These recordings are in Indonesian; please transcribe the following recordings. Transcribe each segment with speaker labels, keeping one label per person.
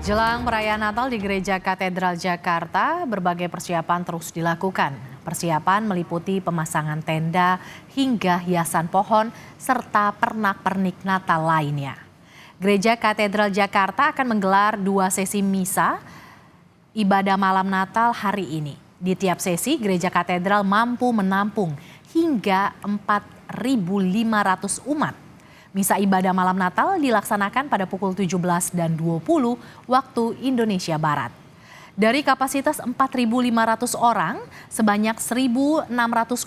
Speaker 1: Jelang perayaan Natal di Gereja Katedral Jakarta, berbagai persiapan terus dilakukan. Persiapan meliputi pemasangan tenda hingga hiasan pohon serta pernak-pernik Natal lainnya. Gereja Katedral Jakarta akan menggelar 2 sesi misa ibadah malam Natal hari ini. Di tiap sesi, Gereja Katedral mampu menampung hingga 4.500 umat. Misa ibadah malam Natal dilaksanakan pada pukul 17 dan 20 waktu Indonesia Barat. Dari kapasitas 4.500 orang, sebanyak 1.600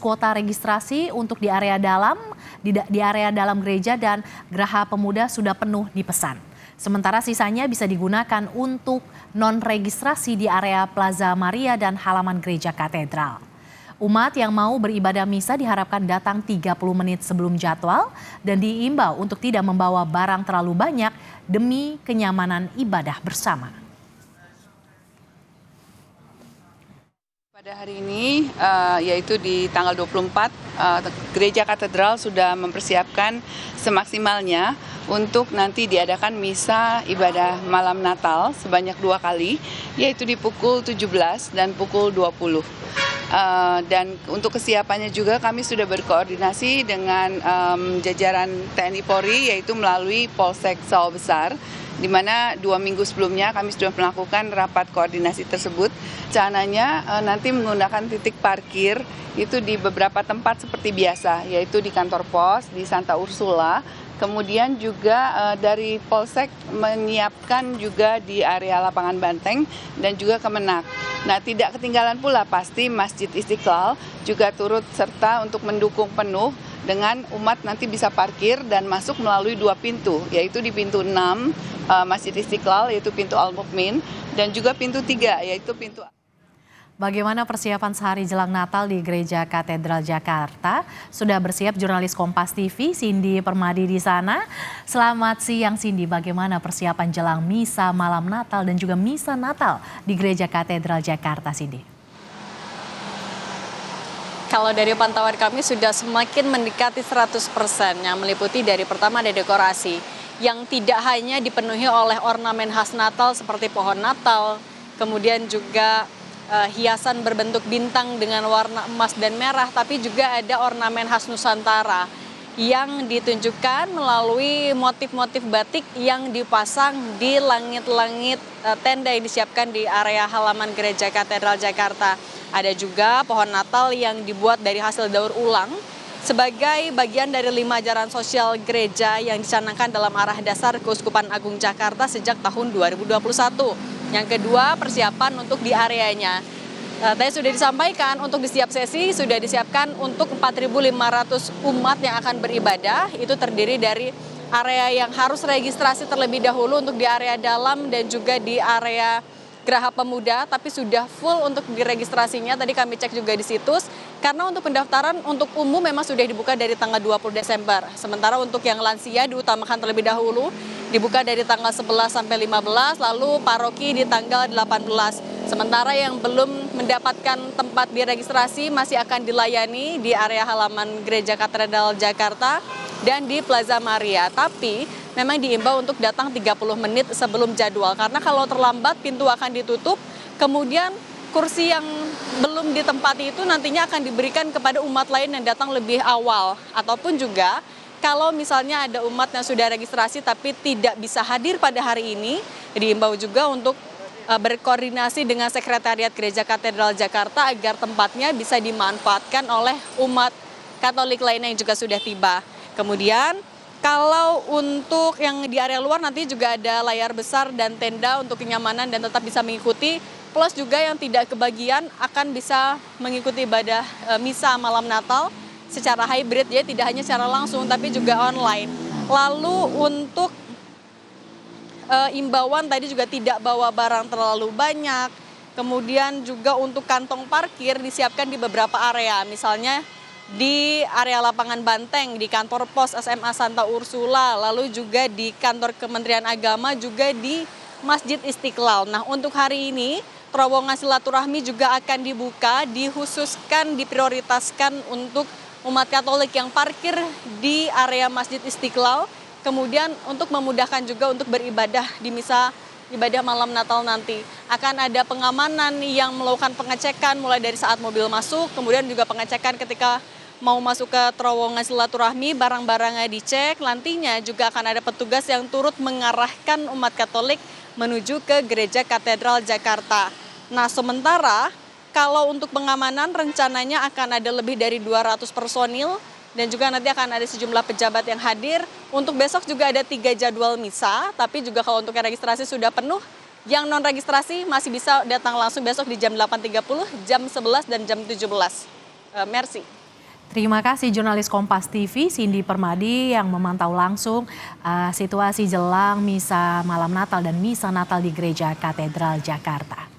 Speaker 1: kuota registrasi untuk di area dalam gereja dan Geraha Pemuda sudah penuh dipesan. Sementara sisanya bisa digunakan untuk non-registrasi di area Plaza Maria dan halaman gereja katedral. Umat yang mau beribadah misa diharapkan datang 30 menit sebelum jadwal dan diimbau untuk tidak membawa barang terlalu banyak demi kenyamanan ibadah bersama.
Speaker 2: Pada hari ini, yaitu di tanggal 24, Gereja Katedral sudah mempersiapkan semaksimalnya untuk nanti diadakan misa ibadah malam Natal sebanyak 2 kali, yaitu di pukul 17 dan pukul 20. Dan untuk kesiapannya juga kami sudah berkoordinasi dengan jajaran TNI Polri, yaitu melalui Polsek Sawah Besar, di mana 2 minggu sebelumnya kami sudah melakukan rapat koordinasi tersebut. Rencananya nanti menggunakan titik parkir itu di beberapa tempat seperti biasa, yaitu di kantor pos, di Santa Ursula. Kemudian juga dari Polsek menyiapkan juga di area lapangan Banteng dan juga Kemenak. Nah, tidak ketinggalan pula pasti Masjid Istiqlal juga turut serta untuk mendukung penuh dengan umat nanti bisa parkir dan masuk melalui 2 pintu, yaitu di pintu 6 Masjid Istiqlal, yaitu pintu Al-Mukmin, dan juga pintu 3, yaitu pintu...
Speaker 1: Bagaimana persiapan sehari jelang Natal di Gereja Katedral Jakarta? Sudah bersiap jurnalis Kompas TV, Cindy Permadi di sana. Selamat siang Cindy, bagaimana persiapan jelang misa malam Natal dan juga misa Natal di Gereja Katedral Jakarta, Cindy?
Speaker 3: Kalau dari pantauan kami sudah semakin mendekati 100%, yang meliputi dari pertama ada dekorasi yang tidak hanya dipenuhi oleh ornamen khas Natal seperti pohon Natal, kemudian juga hiasan berbentuk bintang dengan warna emas dan merah, tapi juga ada ornamen khas Nusantara yang ditunjukkan melalui motif-motif batik yang dipasang di langit-langit tenda yang disiapkan di area halaman Gereja Katedral Jakarta. Ada juga pohon Natal yang dibuat dari hasil daur ulang sebagai bagian dari 5 ajaran sosial gereja yang dicanangkan dalam arah dasar Keuskupan Agung Jakarta sejak tahun 2021. Yang kedua, persiapan untuk di areanya. Tadi sudah disampaikan untuk di setiap sesi sudah disiapkan untuk 4.500 umat yang akan beribadah. Itu terdiri dari area yang harus registrasi terlebih dahulu untuk di area dalam dan juga di area Geraha Pemuda, tapi sudah full untuk diregistrasinya. Tadi kami cek juga di situs, karena untuk pendaftaran untuk umum memang sudah dibuka dari tanggal 20 Desember. Sementara untuk yang lansia diutamakan terlebih dahulu, dibuka dari tanggal 11 sampai 15, lalu paroki di tanggal 18. Sementara yang belum mendapatkan tempat diregistrasi masih akan dilayani di area halaman Gereja Katedral Jakarta dan di Plaza Maria. Tapi memang diimbau untuk datang 30 menit sebelum jadwal, karena kalau terlambat pintu akan ditutup, kemudian kursi yang belum ditempati itu nantinya akan diberikan kepada umat lain yang datang lebih awal. Ataupun juga kalau misalnya ada umat yang sudah registrasi tapi tidak bisa hadir pada hari ini, diimbau juga untuk berkoordinasi dengan Sekretariat Gereja Katedral Jakarta agar tempatnya bisa dimanfaatkan oleh umat Katolik lainnya yang juga sudah tiba. Kemudian kalau untuk yang di area luar nanti juga ada layar besar dan tenda untuk kenyamanan dan tetap bisa mengikuti. Plus juga yang tidak kebagian akan bisa mengikuti ibadah misa malam Natal secara hybrid, ya, tidak hanya secara langsung tapi juga online. Lalu untuk imbauan tadi juga tidak bawa barang terlalu banyak. Kemudian juga untuk kantong parkir disiapkan di beberapa area, misalnya di area lapangan Banteng, di kantor pos SMA Santa Ursula, lalu juga di kantor Kementerian Agama, juga di Masjid Istiqlal. Nah, untuk hari ini terowongan silaturahmi juga akan dibuka, dikhususkan, diprioritaskan untuk umat Katolik yang parkir di area Masjid Istiqlal. Kemudian untuk memudahkan juga untuk beribadah di misa ibadah malam Natal nanti. Akan ada pengamanan yang melakukan pengecekan mulai dari saat mobil masuk, kemudian juga pengecekan ketika mau masuk ke terowongan silaturahmi, barang-barangnya dicek. Nantinya juga akan ada petugas yang turut mengarahkan umat Katolik menuju ke Gereja Katedral Jakarta. Nah, sementara kalau untuk pengamanan rencananya akan ada lebih dari 200 personil dan juga nanti akan ada sejumlah pejabat yang hadir. Untuk besok juga ada 3 jadwal misa, tapi juga kalau untuk yang registrasi sudah penuh, yang non-registrasi masih bisa datang langsung besok di jam 8.30, jam 11, dan jam 17. Mercy.
Speaker 1: Terima kasih jurnalis Kompas TV Cindy Permadi yang memantau langsung situasi jelang misa malam Natal dan misa Natal di Gereja Katedral Jakarta.